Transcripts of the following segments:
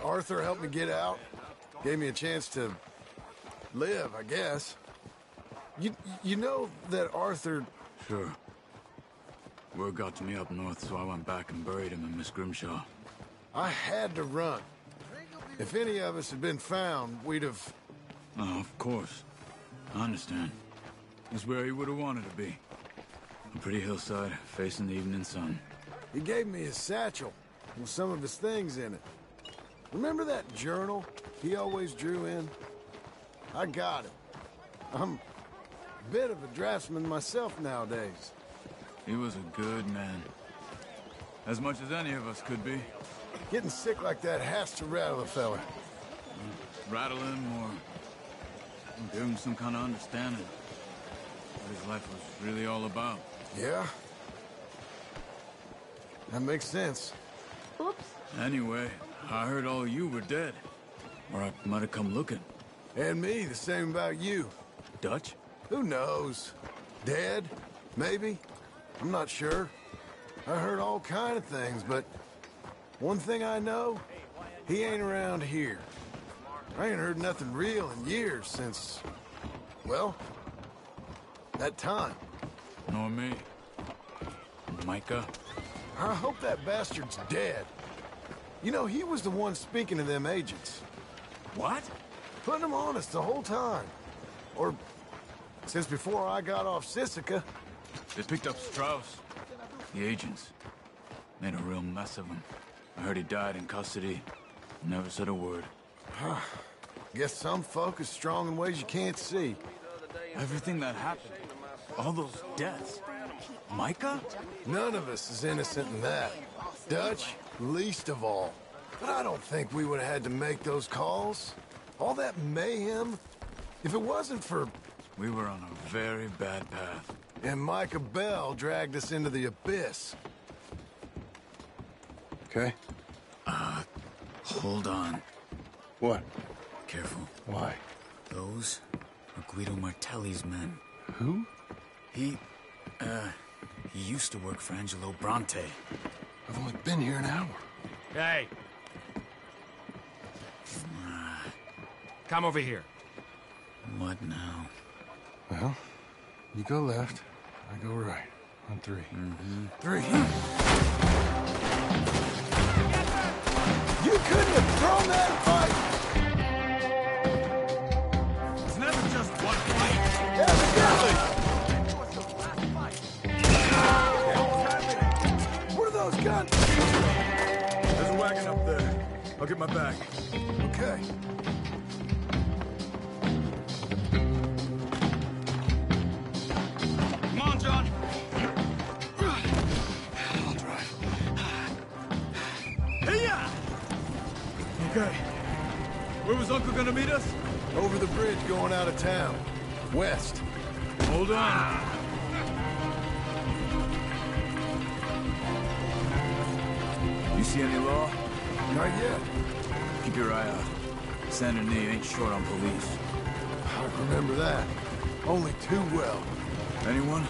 Arthur helped me get out. Gave me a chance to live, I guess. You know that Arthur... Sure. Word got to me up north, so I went back and buried him in Miss Grimshaw. I had to run. If any of us had been found, we'd have... Oh, of course. I understand. It's where he would have wanted to be. A pretty hillside, facing the evening sun. He gave me his satchel with some of his things in it. Remember that journal he always drew in? I got it. I'm a bit of a draftsman myself nowadays. He was a good man. As much as any of us could be. Getting sick like that has to rattle a fella. Rattle him or give him some kind of understanding what his life was really all about. Yeah? That makes sense. Oops. Anyway, I heard all you were dead. Or I might have come looking. And me, the same about you. Dutch? Who knows? Dead? Maybe? I'm not sure. I heard all kind of things, but one thing I know, he ain't around here. I ain't heard nothing real in years since, well, that time. Nor me. Micah? I hope that bastard's dead. You know, he was the one speaking to them agents. What? Putting them on us the whole time. Or since before I got off Sisika. They picked up Strauss. The agents. Made a real mess of him. I heard he died in custody. Never said a word. Guess some folk is strong in ways you can't see. Everything that happened. All those deaths. Micah? None of us is innocent in that. Dutch, least of all. But I don't think we would have had to make those calls. All that mayhem. If it wasn't for... We were on a very bad path. And Micah Bell dragged us into the abyss. Okay? Hold on. What? Careful. Why? Those are Guido Martelli's men. Who? He used to work for Angelo Bronte. I've only been here an hour. Hey! Come over here. What now? Well, you go left, I go right. On three. Mm-hmm. 3. You couldn't have thrown that fight! It's never just one fight. Evidently! Where are those guns? There's a wagon up there. I'll get my bag. Okay. Come on, John. I'll drive. Hey-ya! Okay. Where was Uncle gonna meet us? Over the bridge going out of town. West. Hold on. You see any law? Not yet. Keep your eye out. Saint Denis ain't short on police. I remember that. Only too well. Anyone?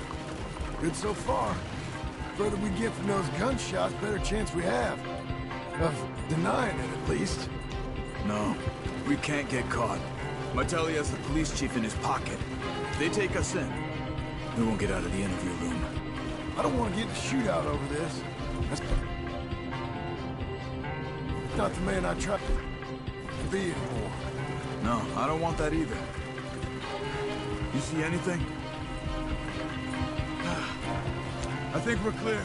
Good so far. Further we get from those gunshots, better chance we have. Of denying it, at least. No. We can't get caught. Martelli has the police chief in his pocket. If they take us in, we won't get out of the interview room. I don't want to get in a shootout over this. That's not the man I trusted to be anymore. No, I don't want that either. You see anything? I think we're clear.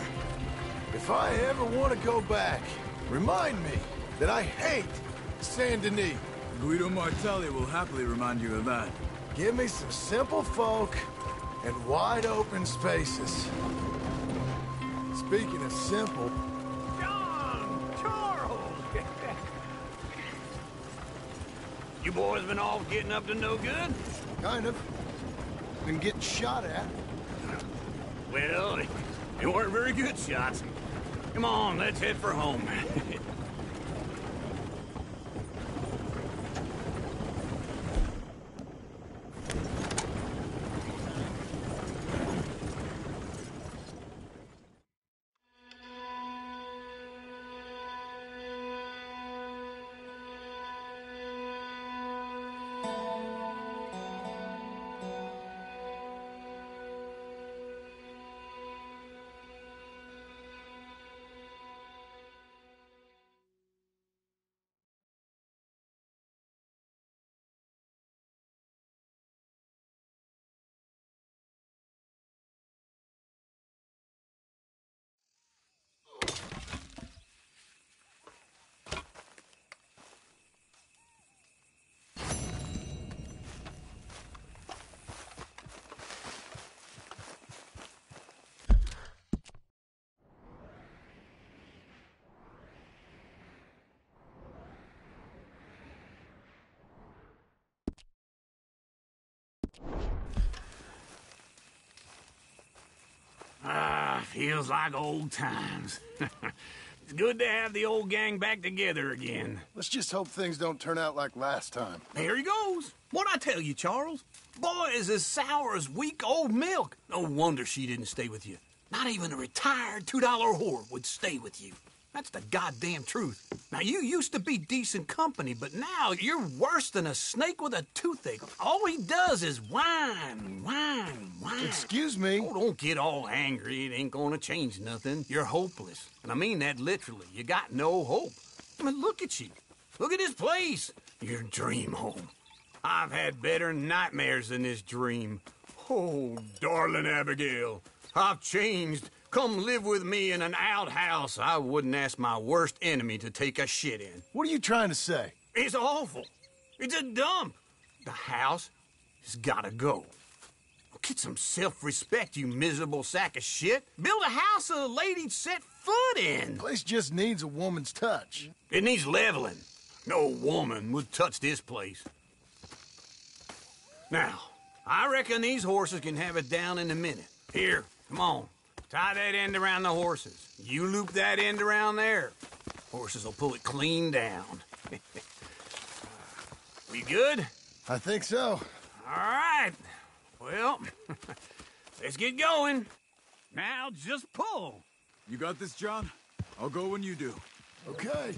If I ever want to go back, remind me that I hate Saint Denis. Guido Martelli will happily remind you of that. Give me some simple folk and wide open spaces. Speaking of simple... John! Charles! You boys been all getting up to no good? Kind of. Been getting shot at. Well, they weren't very good shots. Come on, let's head for home. Feels like old times. It's good to have the old gang back together again. Let's just hope things don't turn out like last time. There he goes. What'd I tell you, Charles? Boy is as sour as weak old milk. No wonder she didn't stay with you. Not even a retired $2 whore would stay with you. That's the goddamn truth. Now, you used to be decent company, but now you're worse than a snake with a toothache. All he does is whine, whine, whine. Excuse me? Oh, don't get all angry. It ain't gonna change nothing. You're hopeless. And I mean that literally. You got no hope. I mean, look at you. Look at this place. Your dream home. I've had better nightmares than this dream. Oh, darling Abigail, I've changed. Come live with me in an outhouse I wouldn't ask my worst enemy to take a shit in. What are you trying to say? It's awful. It's a dump. The house has gotta go. Get some self-respect, you miserable sack of shit. Build a house a lady'd set foot in. Place just needs a woman's touch. It needs leveling. No woman would touch this place. Now, I reckon these horses can have it down in a minute. Here, come on. Tie that end around the horses. You loop that end around there. Horses will pull it clean down. We good? I think so. All right. Well, let's get going. Now just pull. You got this, John? I'll go when you do. Okay.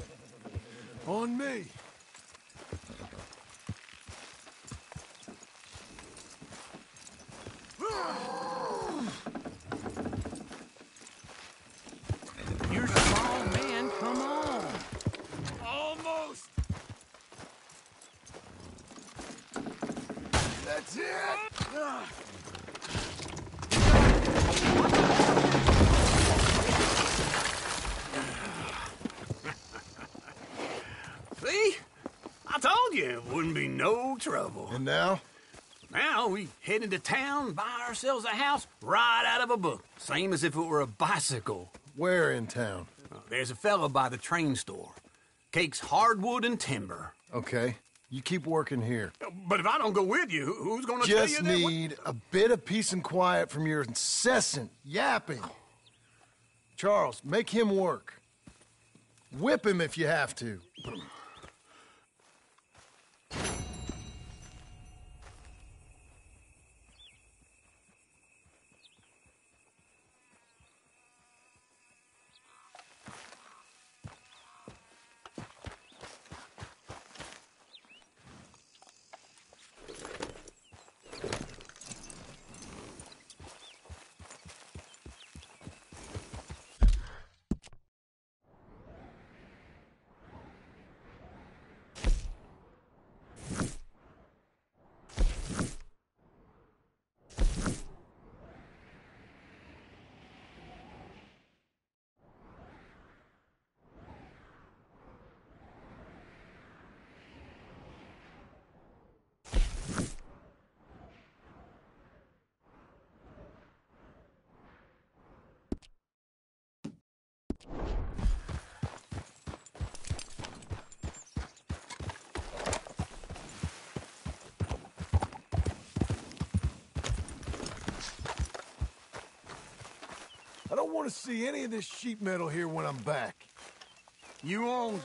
On me. You're a small man. Come on. Almost. That's it. See? I told you it wouldn't be no trouble. And now? Now we head into town, buy ourselves a house right out of a book. Same as if it were a bicycle. Where in town? There's a fella by the train store. Cakes hardwood and timber. Okay. You keep working here. But if I don't go with you, who's gonna tell you Just that? need a bit of peace and quiet from your incessant yapping. Charles, make him work. Whip him if you have to. I don't want to see any of this sheet metal here when I'm back. You won't.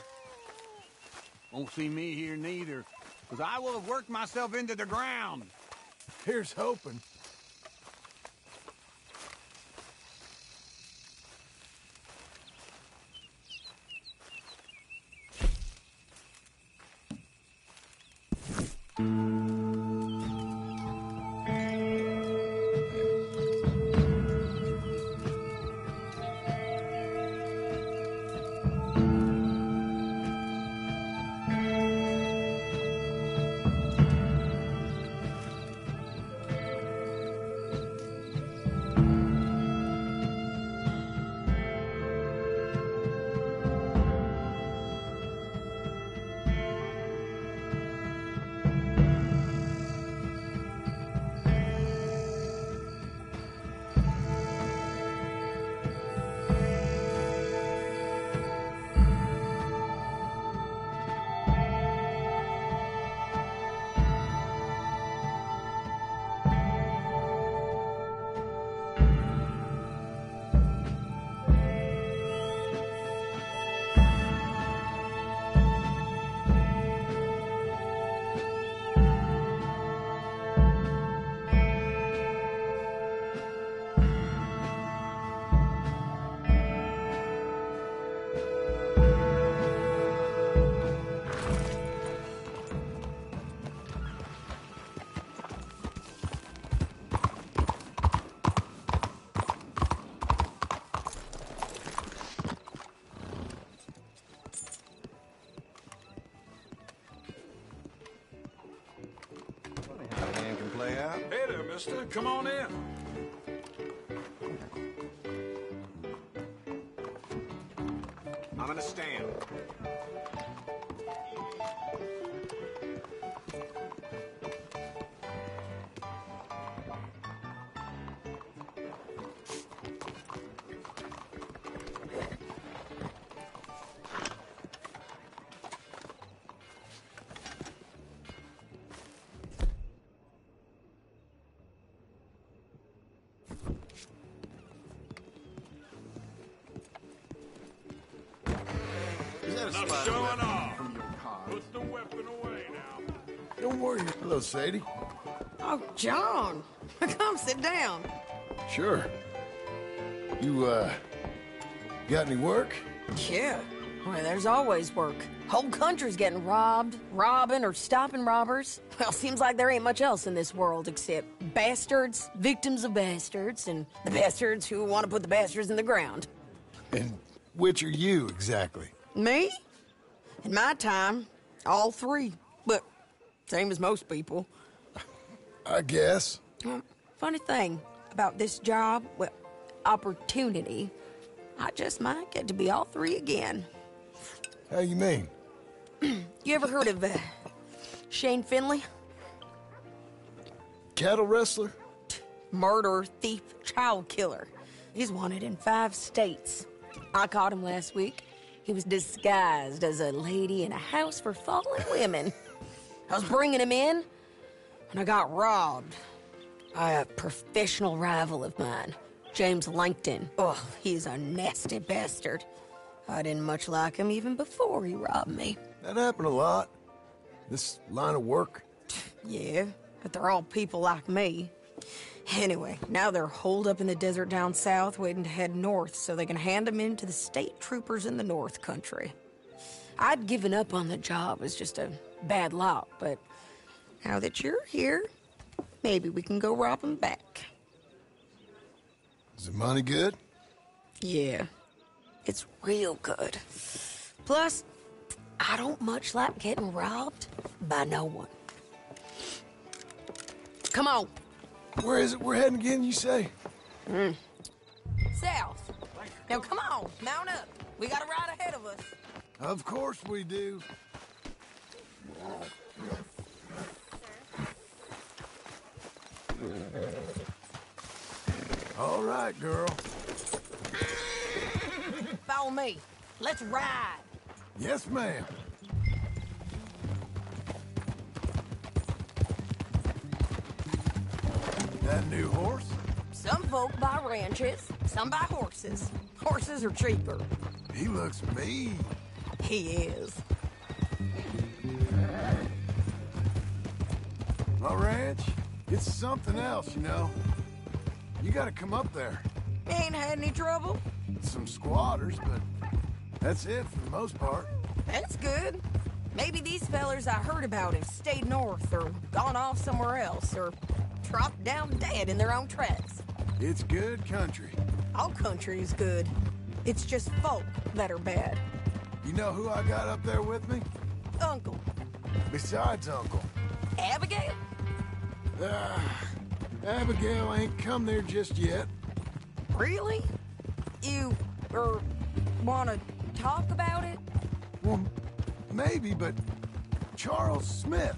Won't see me here neither, because I will have worked myself into the ground. Here's hoping. play out? Hey there, mister. Come on in. I'm gonna stand. Is that a Now spider showing weapon off. from your card? Put the weapon away now. Don't worry. Hello, Sadie. Oh, John. Come sit down. Sure. You, got any work? Yeah. Well, there's always work. Whole country's getting robbed, robbing, or stopping robbers. Well, seems like there ain't much else in this world except bastards, victims of bastards, and the bastards who want to put the bastards in the ground. And which are you, exactly? Me? In my time, all three. But same as most people. I guess. Funny thing about this job, well, opportunity, I just might get to be all three again. How you mean? You ever heard of Shane Finley? Cattle wrestler? Murderer, thief, child killer. He's wanted in 5 states. I caught him last week. He was disguised as a lady in a house for fallen women. I was bringing him in, and I got robbed by a professional rival of mine, James Langton. Oh, he's a nasty bastard. I didn't much like him even before he robbed me. That happened a lot. This line of work. Yeah, but they're all people like me. Anyway, now they're holed up in the desert down south, waiting to head north so they can hand them in to the state troopers in the north country. I'd given up on the job as just a bad lot, but now that you're here, maybe we can go rob them back. Is the money good? Yeah, it's real good. Plus, I don't much like getting robbed by no one. Come on. Where is it we're heading again, you say? South. Now come on, mount up. We got a ride ahead of us. Of course we do. All right, girl. Follow me. Let's ride. Yes, ma'am. That new horse? Some folk buy ranches, some buy horses. Horses are cheaper. He looks mean. He is. My ranch, it's something else, you know. You gotta come up there. Ain't had any trouble? Some squatters, but that's it for the most part. That's good. Maybe these fellers I heard about have stayed north or gone off somewhere else or dropped down dead in their own tracks. It's good country. All country is good. It's just folk that are bad. You know who I got up there with me? Uncle. Besides Uncle. Abigail? Abigail ain't come there just yet. Really? You, wanna talk about it? Well, maybe, but Charles Smith.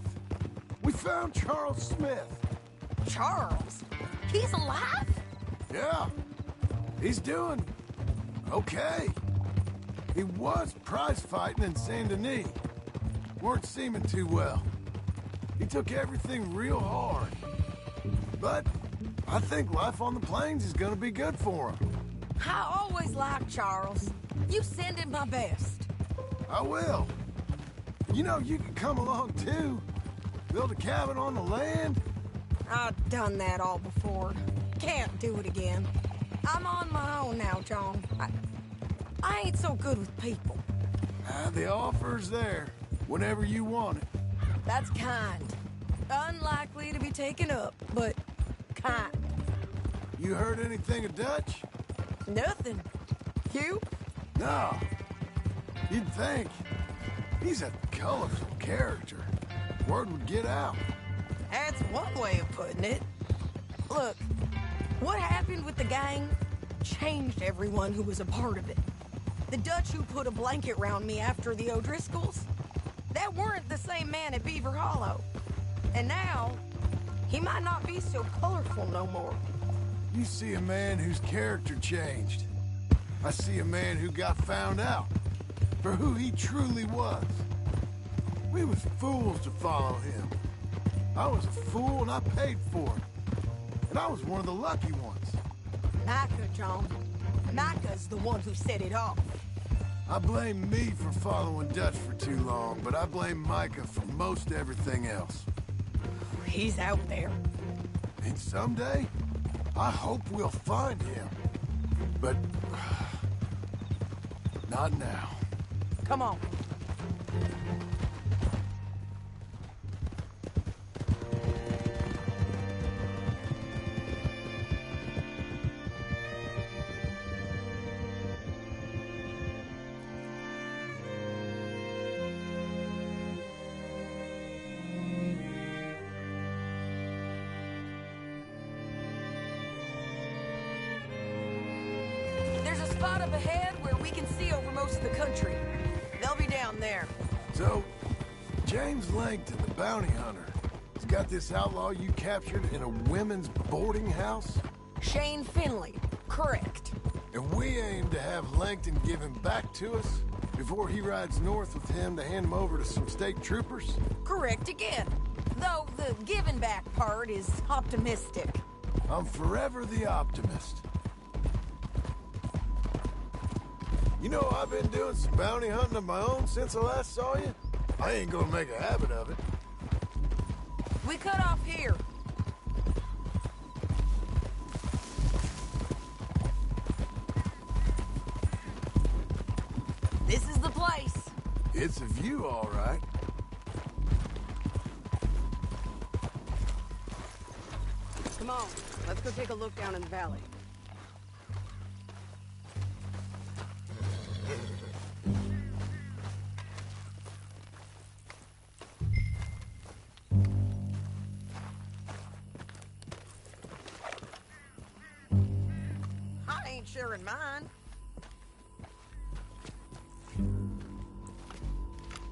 We found Charles Smith. Charles? He's alive? Yeah, he's doing okay. He was prize fighting in Saint Denis. Weren't seeming too well. He took everything real hard. But I think life on the plains is gonna be good for him. I always liked Charles. You send him my best. I will. You know, you can come along too. Build a cabin on the land. I've done that all before. Can't do it again. I'm on my own now, John. I ain't so good with people. The offer's there whenever you want it. That's kind. Unlikely to be taken up, but kind. You heard anything of Dutch? Nothing. You? No. You'd think. He's a colorful character. Word would get out. That's one way of putting it. Look, what happened with the gang changed everyone who was a part of it. The Dutch who put a blanket round me after the O'Driscolls, that weren't the same man at Beaver Hollow. And now, he might not be so colorful no more. You see a man whose character changed. I see a man who got found out for who he truly was. We was fools to follow him. I was a fool and I paid for it. And I was one of the lucky ones. Micah, John. Micah's the one who set it off. I blame me for following Dutch for too long, but I blame Micah for most everything else. He's out there. And someday, I hope we'll find him. But not now. Come on. There's a spot up ahead where we can see over most of the country. They'll be down there. So, James Langton, the bounty hunter, has got this outlaw you captured in a women's boarding house? Shane Finley. Correct. And we aim to have Langton give him back to us before he rides north with him to hand him over to some state troopers? Correct again. Though the giving back part is optimistic. I'm forever the optimist. You know, I've been doing some bounty hunting of my own since I last saw you. I ain't gonna make a habit of it. We cut off here. This is the place. It's a view, all right. Come on, let's go take a look down in the valley. I ain't sharing mine.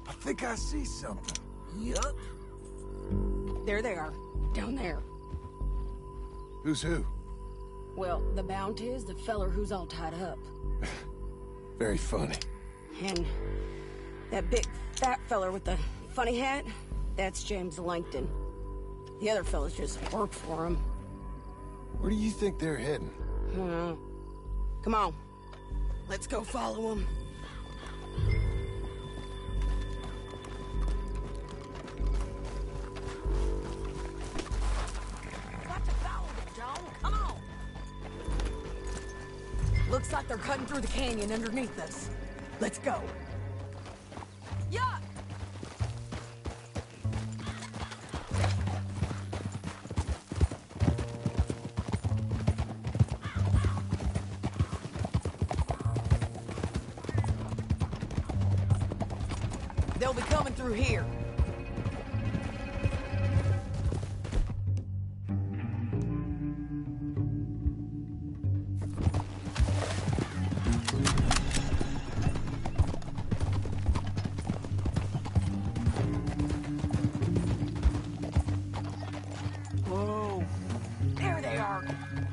I think I see something. Yup. There they are, down there. Who's who? Well, the Bounty is the feller who's all tied up. Very funny. And that big fat feller with the funny hat, that's James Langton. The other fellas just work for him. Where do you think they're heading? Come on. Let's go follow him. Got to follow them, John. Come on. Looks like they're cutting through the canyon underneath us. Let's go. Yeah! They'll be coming through here. Whoa. There they are.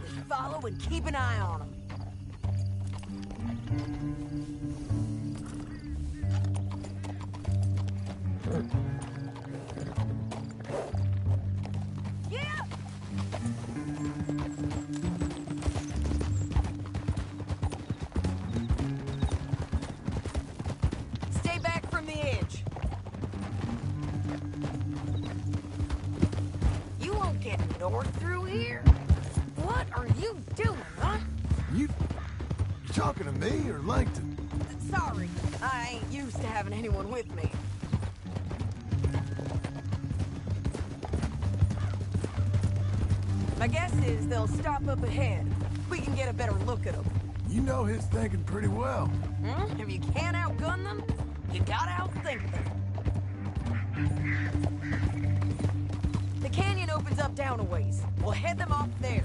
Just follow and keep an eye on them. Yeah! Stay back from the edge. You won't get north through here. What are you doing, huh? You talking to me or Langton? Sorry, I ain't used to having anyone with me. My guess is they'll stop up ahead. We can get a better look at them. You know his thinking pretty well. If you can't outgun them, you gotta outthink them. The canyon opens up down a ways. We'll head them off there.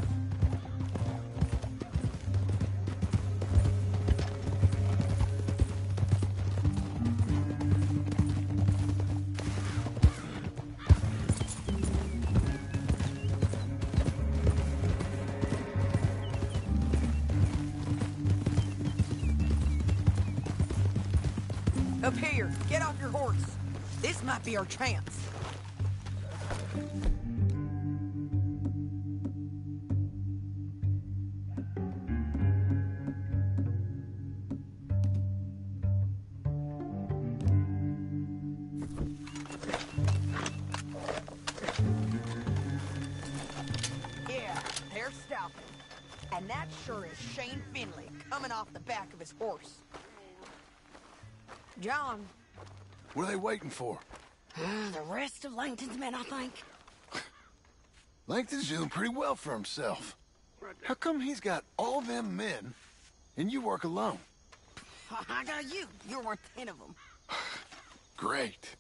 Up here, get off your horse. This might be our chance. Yeah, they're stopping. And that sure is Shane Finley coming off the back of his horse. John. What are they waiting for? The rest of Langton's men, I think. Langton's doing pretty well for himself. How come he's got all them men, and you work alone? I got you. You're worth 10 of them. Great.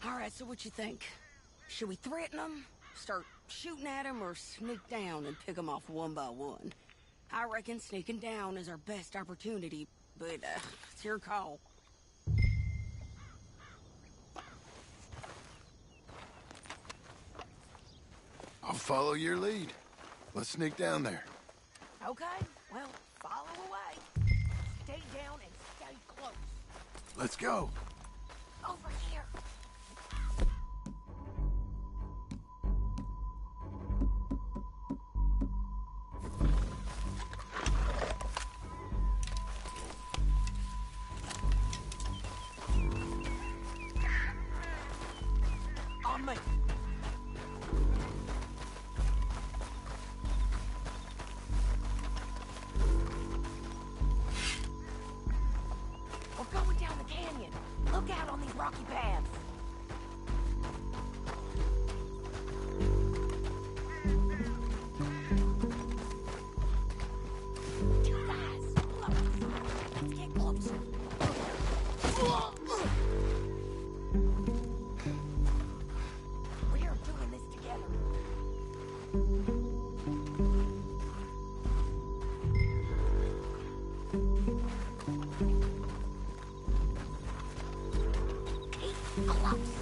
All right, so what you think? Should we threaten them, start shooting at them, or sneak down and pick them off one by one? I reckon sneaking down is our best opportunity, but it's your call. I'll follow your lead. Let's sneak down there. Okay, well, follow away. Stay down and stay close. Let's go. Over here. On me. We're going down the canyon. Look out on these rocky paths. You guys, close. Let's get closer. We are doing this together. Keep close.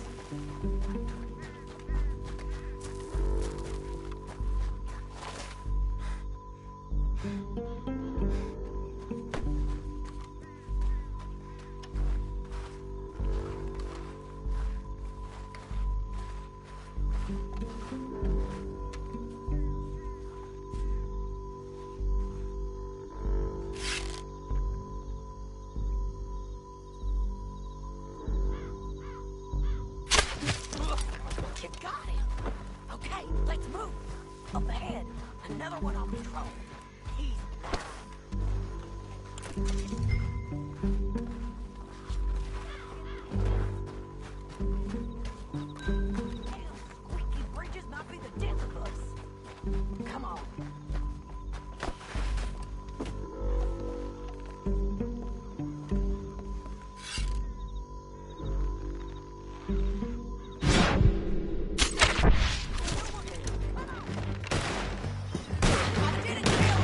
You got him. Okay, let's move. Up ahead, another one on patrol. He's squeaky bridges might be the death of us. Come on. I did it, Bill.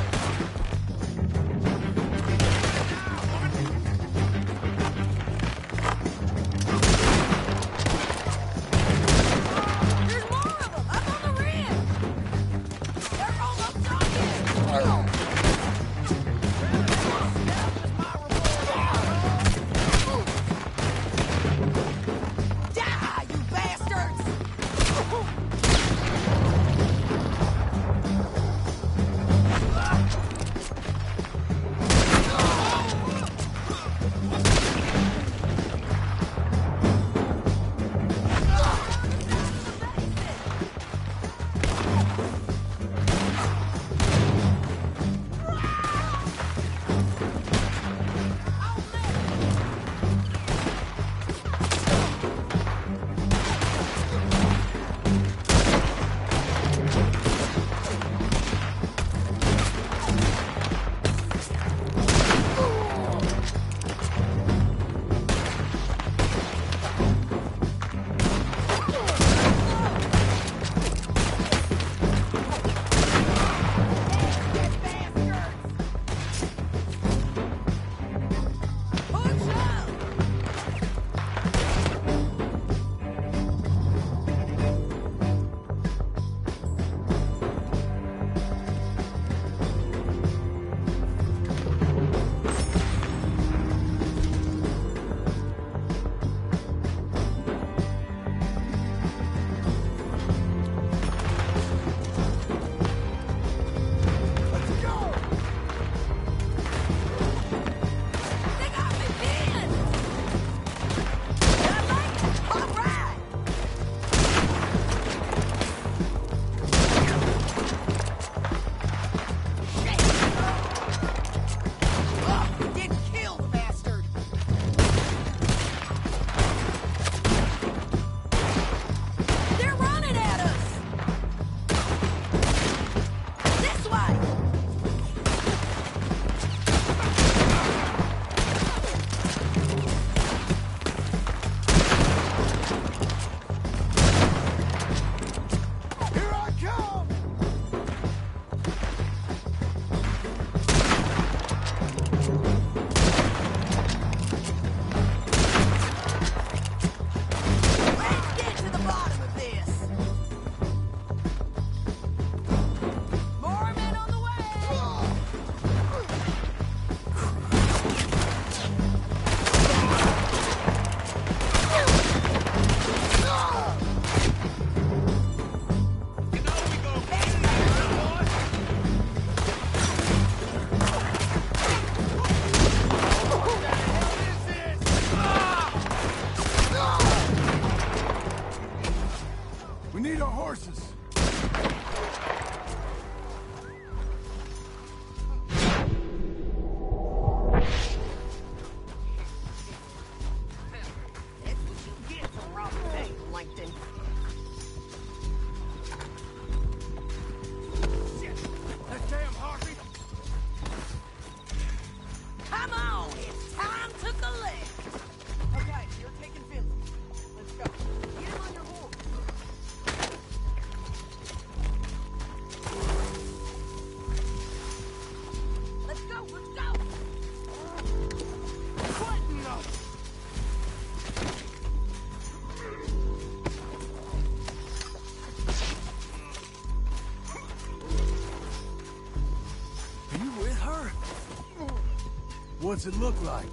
What's it look like?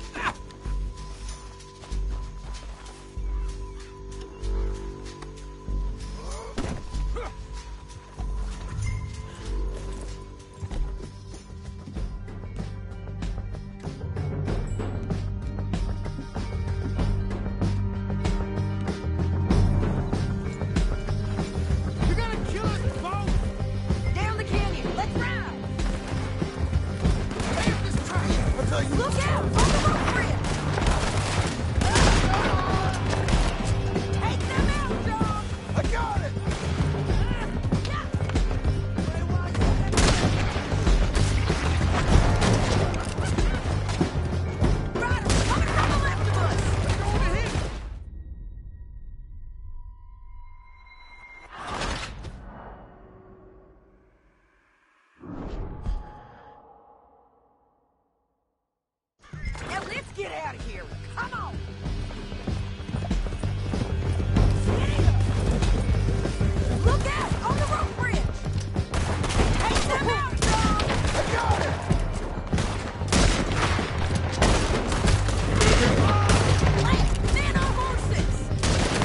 Get out of here! Come on! Look out! On the rope bridge! Take them out, John! I got it! Lance, men on horses!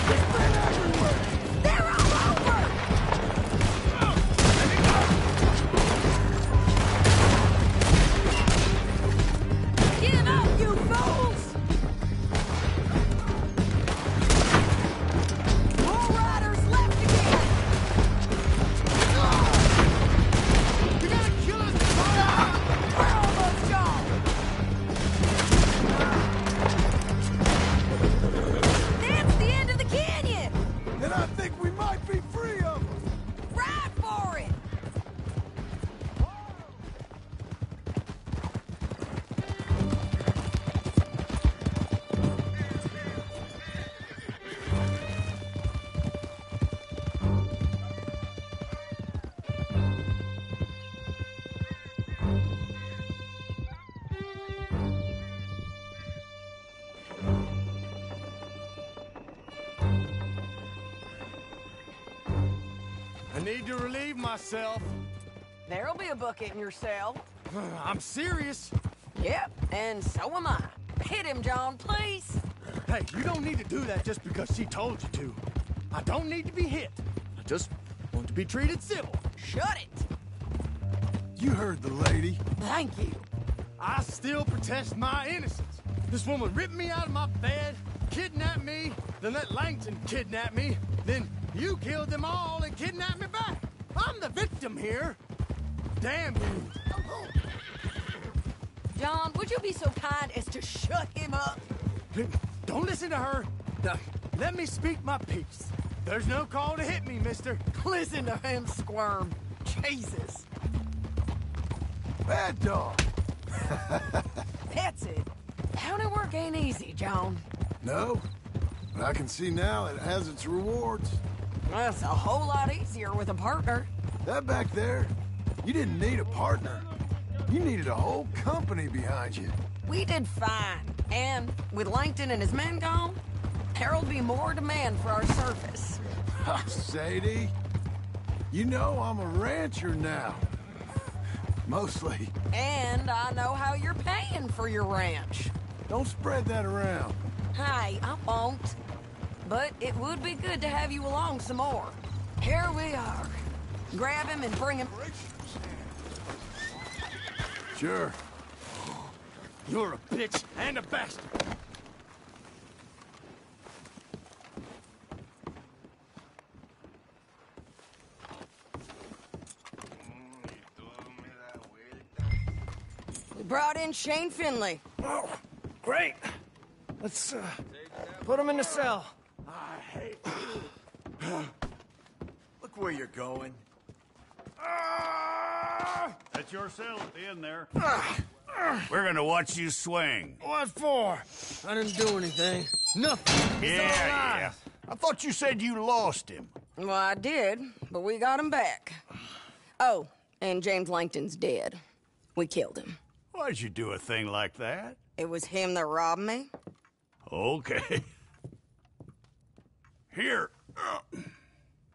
There's men everywhere! They're all over! Give up, you fools! More riders left again! You're gonna kill us! We're almost gone! That's the end of the canyon! And I think we might be free of them! Ride for it! I need to relieve myself. There'll be a bucket in your cell. I'm serious. Yep, and so am I. Hit him, John, please. Hey, you don't need to do that just because she told you to. I don't need to be hit. I just want to be treated civil. Shut it. You heard the lady. Thank you. I still protest my innocence. This woman ripped me out of my bed, kidnapped me, then let Langton kidnap me, then you killed them all and kidnapped me back. I'm the victim here. Damn you. John, would you be so kind as to shut him up? Don't listen to her. Now, let me speak my piece. There's no call to hit me, mister. Listen to him squirm. Jesus. Bad dog. That's it. County work ain't easy, John. No, but I can see now it has its rewards. That's a whole lot easier with a partner. That back there, you didn't need a partner. You needed a whole company behind you. We did fine. And with Langton and his men gone, there'll be more demand for our service. Sadie, you know I'm a rancher now. Mostly. And I know how you're paying for your ranch. Don't spread that around. Hey, I won't. But it would be good to have you along some more. Here we are. Grab him and bring him... Sure. You're a bitch and a bastard. We brought in Shane Finley. Oh, great. Let's put him in the cell. I hate you. Look where you're going. That's your cell at the end there. We're gonna watch you swing. What for? I didn't do anything. Nothing. It's all Yeah. lies. I thought you said you lost him. Well, I did, but we got him back. Oh, and James Langton's dead. We killed him. Why'd you do a thing like that? It was him that robbed me. Okay. Here.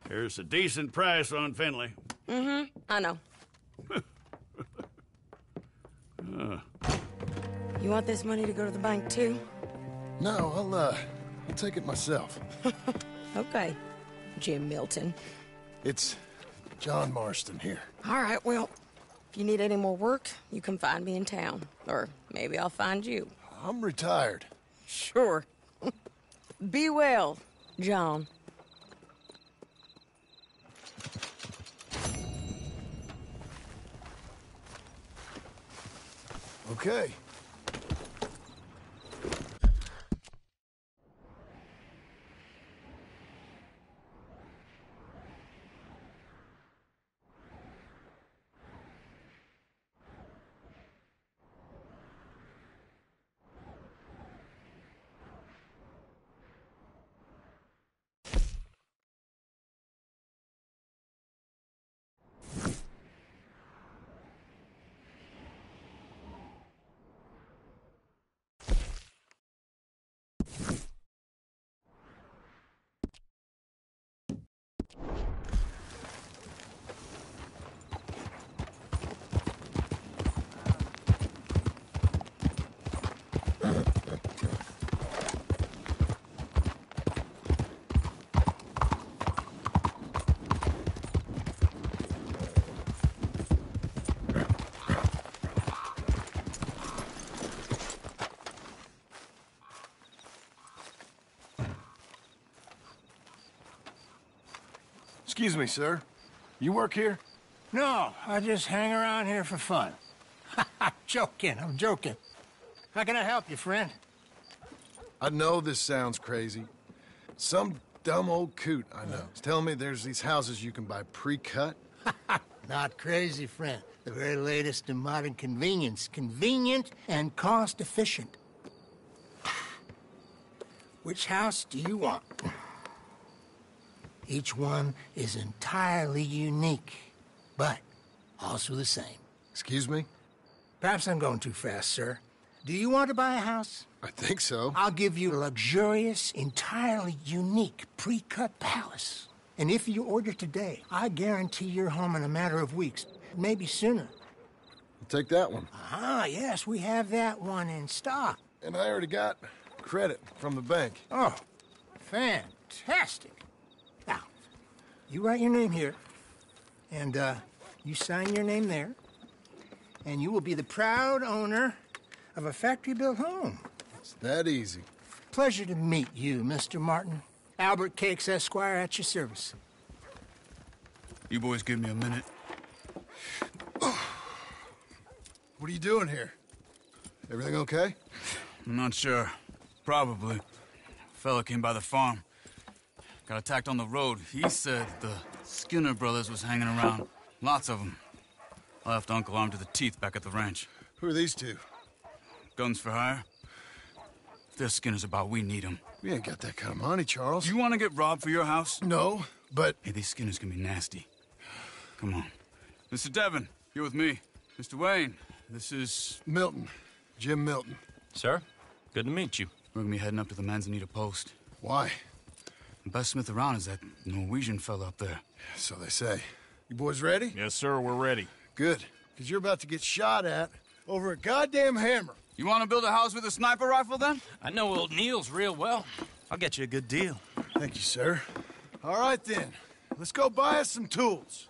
Here's a decent price on Finley. I know. You You want this money to go to the bank, too? No, I'll take it myself. Okay, Jim Milton. It's John Marston here. All right, well, if you need any more work, you can find me in town. Or maybe I'll find you. I'm retired. Sure. Be well, John. Okay. Excuse me, sir. You work here? No, I just hang around here for fun. I'm joking. How can I help you, friend? I know this sounds crazy. Some dumb old coot I know is telling me there's these houses you can buy pre-cut. Not crazy, friend. The very latest in modern convenience. Convenient and cost-efficient. Which house do you want? Each one is entirely unique, but also the same. Excuse me? Perhaps I'm going too fast, sir. Do you want to buy a house? I think so. I'll give you a luxurious, entirely unique pre-cut palace. And if you order today, I guarantee you're home in a matter of weeks, maybe sooner. I'll take that one. Ah, yes, we have that one in stock. And I already got credit from the bank. Oh, fantastic. Now, you write your name here, and you sign your name there, and you will be the proud owner of a factory-built home. It's that easy. Pleasure to meet you, Mr. Martin. Albert Cakes, Esquire, at your service. You boys give me a minute. What are you doing here? Everything okay? I'm not sure. Probably. Fella came by the farm. Got attacked on the road. He said the Skinner brothers was hanging around. Lots of them. I left Uncle armed to the teeth back at the ranch. Who are these two? Guns for hire? If there's Skinner's about, we need them. We ain't got that kind of money, Charles. You want to get robbed for your house? No, but... Hey, these Skinners can be nasty. Come on. Mr. Devon, you're with me. Mr. Wayne, this is... Milton. Jim Milton. Sir, good to meet you. We're gonna be heading up to the Manzanita post. Why? The best smith around is that Norwegian fella up there. So they say. You boys ready? Yes, sir, we're ready. Good. Because you're about to get shot at over a goddamn hammer. You want to build a house with a sniper rifle, then? I know old Neil's real well. I'll get you a good deal. Thank you, sir. All right, then. Let's go buy us some tools.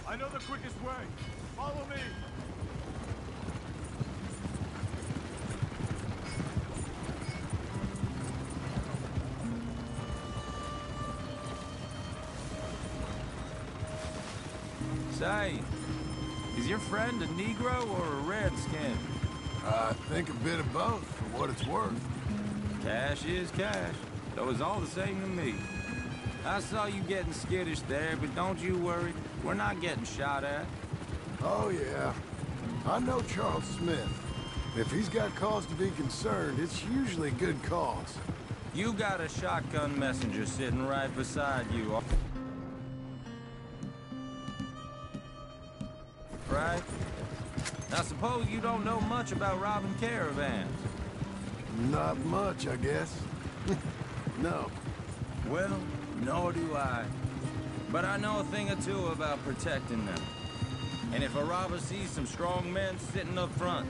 I know the quickest way. Follow me. Say, is your friend a Negro or a Redskin? I think a bit of both, for what it's worth. Cash is cash, though it's all the same to me. I saw you getting skittish there, but don't you worry. We're not getting shot at. Oh, yeah. I know Charles Smith. If he's got cause to be concerned, it's usually good cause. You got a shotgun messenger sitting right beside you. Right? Now suppose you don't know much about robbing caravans. Not much, I guess. No. Well, nor do I. But I know a thing or two about protecting them. And if a robber sees some strong men sitting up front,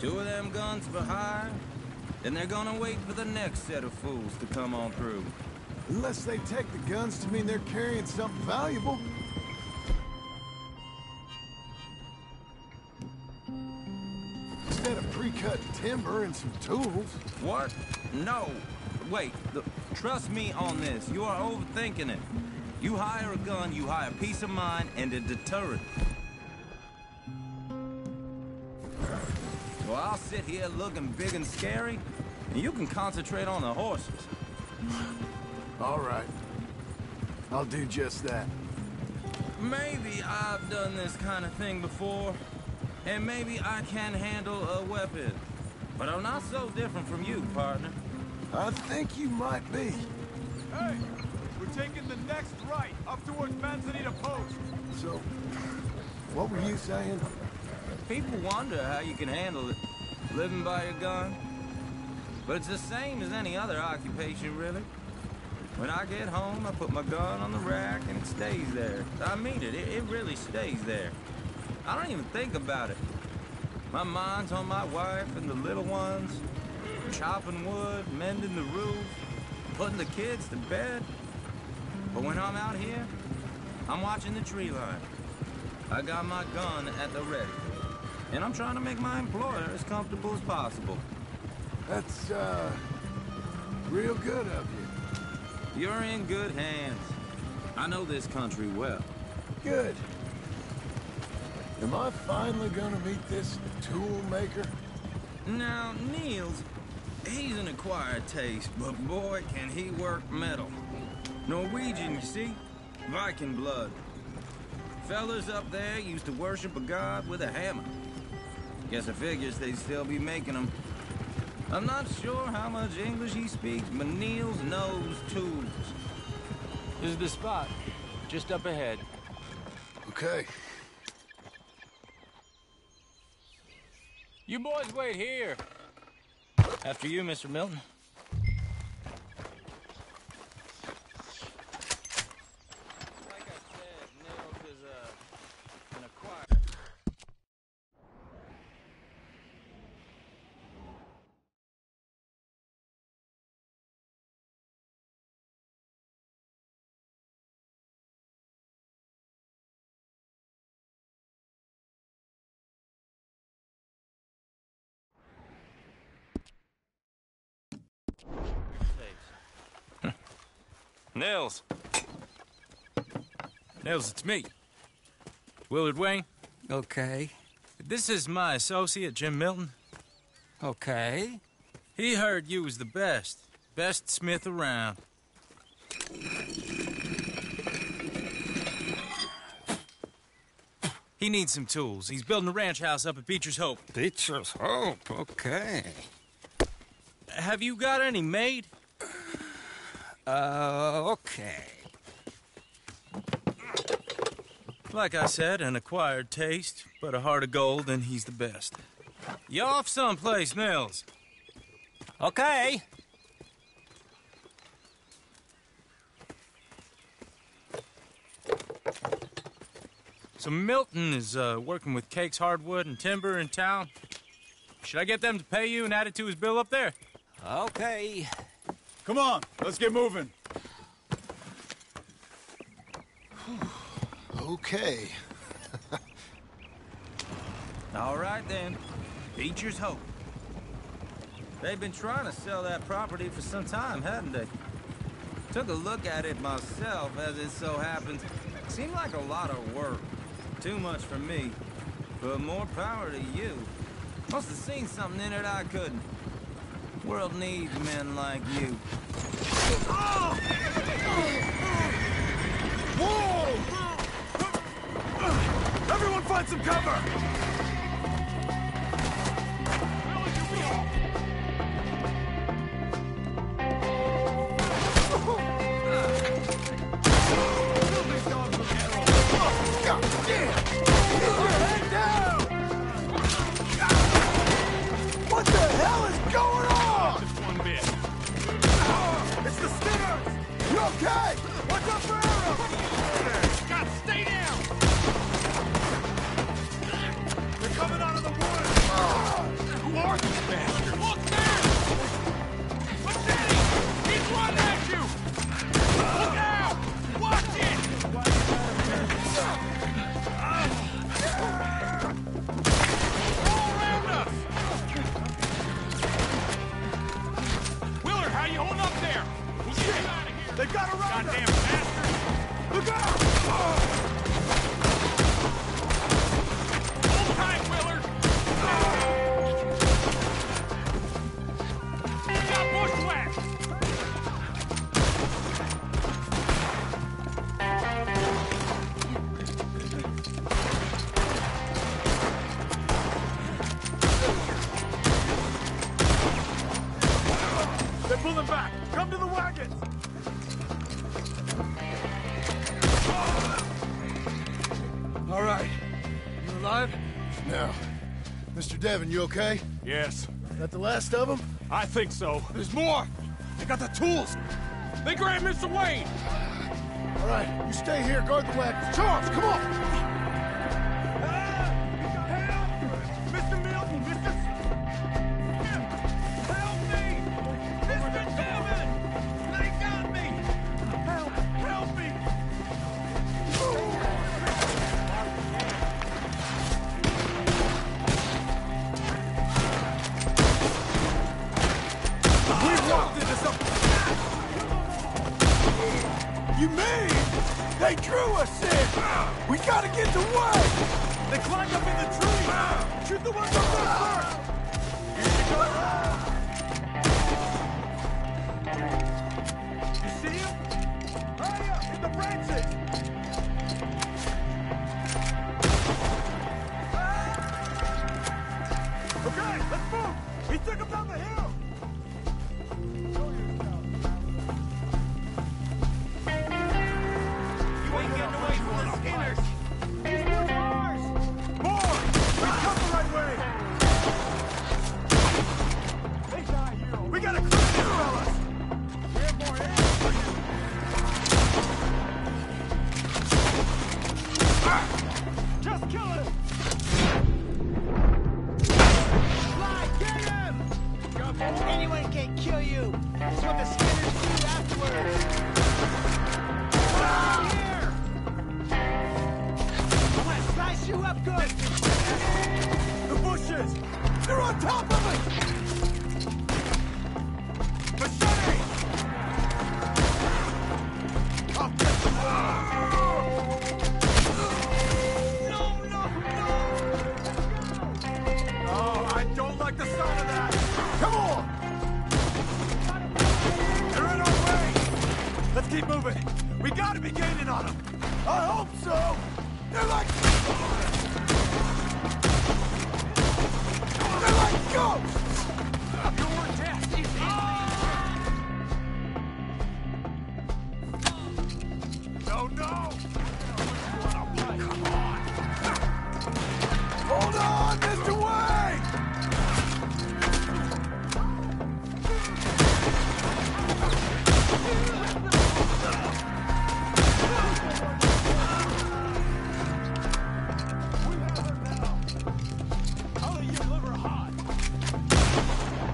2 of them guns for hire, then they're gonna wait for the next set of fools to come on through. Unless they take the guns to mean they're carrying something valuable. Instead of pre-cut timber and some tools. What? No. Wait, trust me on this. You are overthinking it. You hire a gun, you hire peace of mind and a deterrent. Well, I'll sit here looking big and scary, and you can concentrate on the horses. All right. I'll do just that. Maybe I've done this kind of thing before, and maybe I can handle a weapon. But I'm not so different from you, partner. I think you might be. Hey, we're taking the next right, up towards Manzanita Post. So, what were you saying? People wonder how you can handle it, living by your gun. But it's the same as any other occupation, really. When I get home, I put my gun on the rack and it stays there. I mean it, it really stays there. I don't even think about it. My mind's on my wife and the little ones, chopping wood, mending the roof, putting the kids to bed. But when I'm out here, I'm watching the tree line. I got my gun at the ready. And I'm trying to make my employer as comfortable as possible. That's, real good of you. You're in good hands. I know this country well. Good. Am I finally gonna meet this tool maker? Now, Niels, he's an acquired taste, but boy, can he work metal. Norwegian, you see? Viking blood. Fellas up there used to worship a god with a hammer. Guess I figures they'd still be making them. I'm not sure how much English he speaks, but Niels knows tools. This is the spot, just up ahead. Okay. You boys wait here. After you, Mr. Milton. Like I said, Niels is an acquired... Nils. Nils, it's me. Willard Wayne. Okay. This is my associate, Jim Milton. Okay. He heard you was the best. Best smith around. He needs some tools. He's building a ranch house up at Beecher's Hope. Beecher's Hope, okay. Have you got any made? Okay. Like I said, an acquired taste, but a heart of gold, and he's the best. You off someplace, Nils? Okay. So Milton is working with Cake's Hardwood and Timber in town. Should I get them to pay you and add it to his bill up there? Okay. Come on, let's get moving. Okay. All right, then. Beecher's Hope. They've been trying to sell that property for some time, hadn't they? Took a look at it myself, as it so happens. Seemed like a lot of work. Too much for me. But more power to you. Must have seen something in it I couldn't. World needs men like you. Whoa! Everyone find some cover! God damn! Keep your head down! What the hell is going on? Just one bit. It's the Skinners! You okay? Watch out for arrows! God, stay down! They got a rider! Goddamn bastard! Look out! Hold tight, Willard! Got bushwhacked! They're pulling back! Come to the wagons! All right. You alive? Now, Mr. Devon, you okay? Yes, Is that the last of them? I think so. There's more! They got the tools! They grabbed Mr. Wayne! All right, you stay here, guard the wagons. Charles, come on! Mr. Milton! Mr. Help me! Mr. Devon! They got me! Help me! We walked into some... You mean they drew us in? We gotta get to work! They climbed up in the tree! Shoot the ones up there first! Here you go! You see him? Hurry up! In the branches! Okay, let's move! He took him down the hill! You ain't getting away from the Skinners! These were ours! More! We come the right way! They die here. We gotta clear these fellas! We have more air for you! Just kill him! Fly, get him! Anyone can kill you! That's what the Skinners do afterwards! Here! I'm gonna slice you up good! The bushes! They're on top of us! Machete! I'll get you! No, no, no! Oh, I don't like the sound of that! Come on! They're in our way! Let's keep moving! We gotta be gaining on them! I hope so! They're like ghosts! Your death is No, no! Come on! Hold on, Mr. Wayne! I'll eat your liver hot.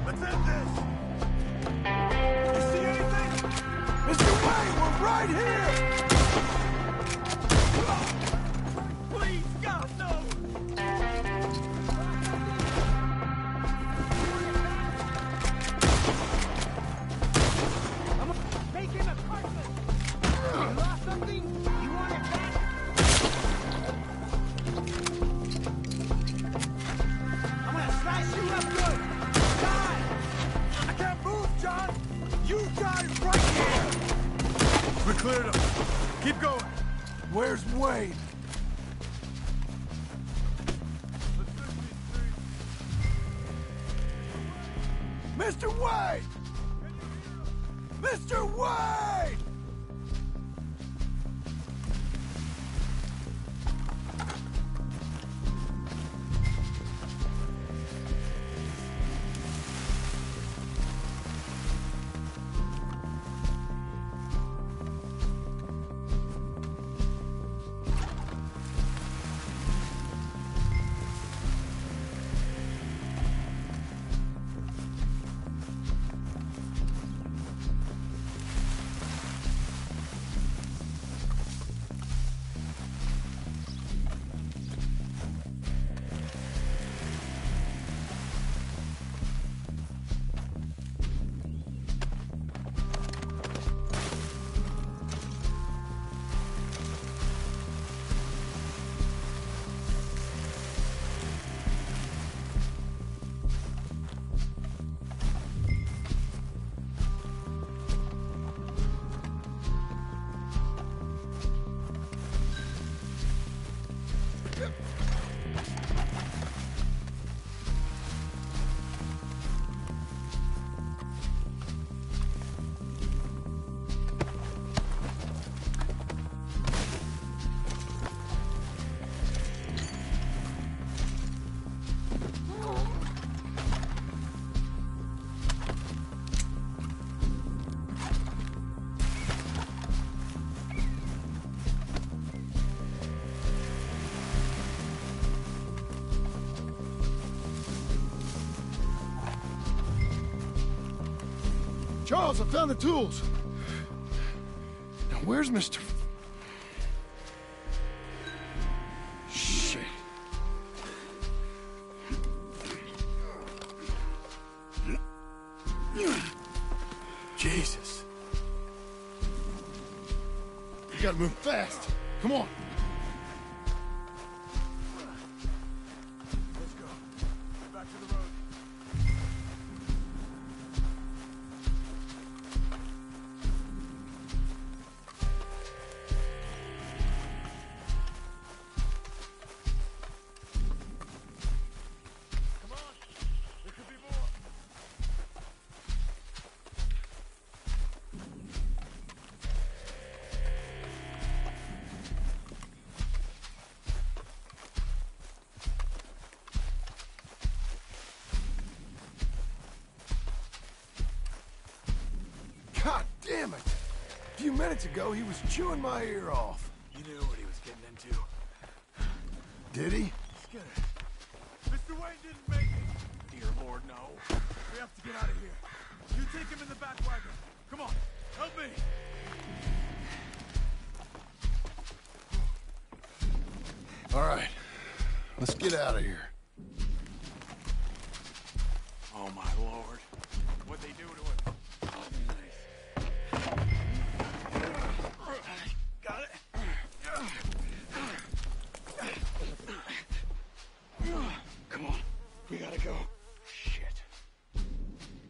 Let's end this. You see anything? Mr. Wayne, we're right here! Please, God, no! I'm making a carpet! You lost something? You want it back? I'm gonna slice you up good! God! I can't move, John! You guys right here! We cleared him. Keep going. Where's Wade? Mr. Wade! Mr. Wade! Charles, I found the tools. Now, where's Mr. Shit. Jesus. You gotta move fast. Come on. Let's go. Back to the road. Come on. There could be more. God damn it! A few minutes ago, he was chewing my ear off. You knew what he was getting into. Did he? Skinner. Mr. Wayne didn't make it. Dear Lord, no. We have to get out of here. You take him in the back wagon. Come on, help me. All right. Let's get out of here. Oh, my Lord. What'd they do to him? Got it. Come on. We gotta go. Shit.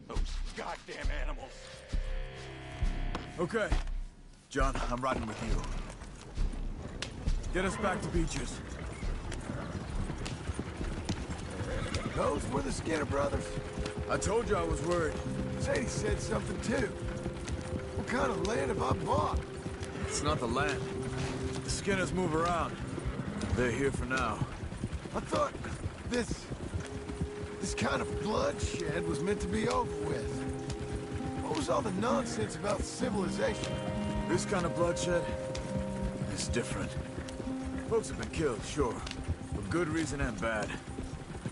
Those goddamn animals. Okay. John, I'm riding with you. Get us back to Beaches. Those were the Skinner brothers. I told you I was worried. Sadie said something too. What kind of land have I bought? It's not the land. The Skinners move around. They're here for now. I thought this kind of bloodshed was meant to be over with. What was all the nonsense about civilization? This kind of bloodshed is different. Folks have been killed, sure. For good reason and bad.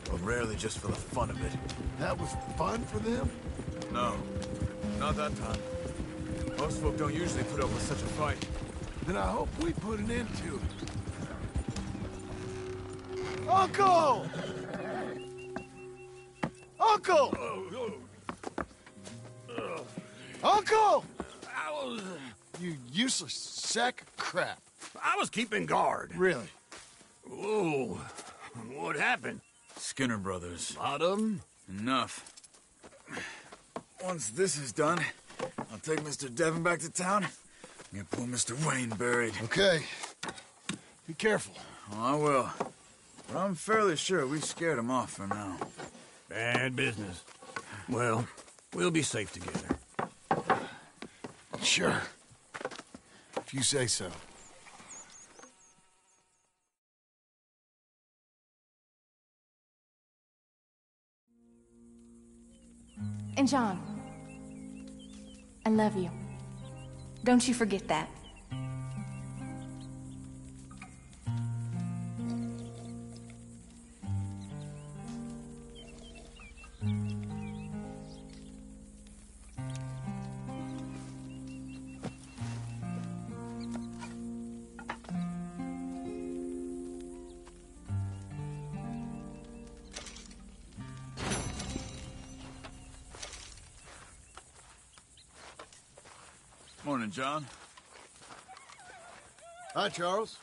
But rarely just for the fun of it. That was fun for them? No. Not that time. Most folk don't usually put up with such a fight. Then I hope we put an end to it. Uncle! Uncle! Uncle! You useless sack of crap. I was keeping guard. Really? Whoa. What happened? Skinner brothers. A lot of them? Enough. Once this is done, I'll take Mr. Devon back to town and get poor Mr. Wayne buried. Okay. Be careful. Oh, I will. But I'm fairly sure we scared him off for now. Bad business. Well, we'll be safe together. Sure. If you say so. And John, I love you. Don't you forget that. Morning, John. Hi, Charles.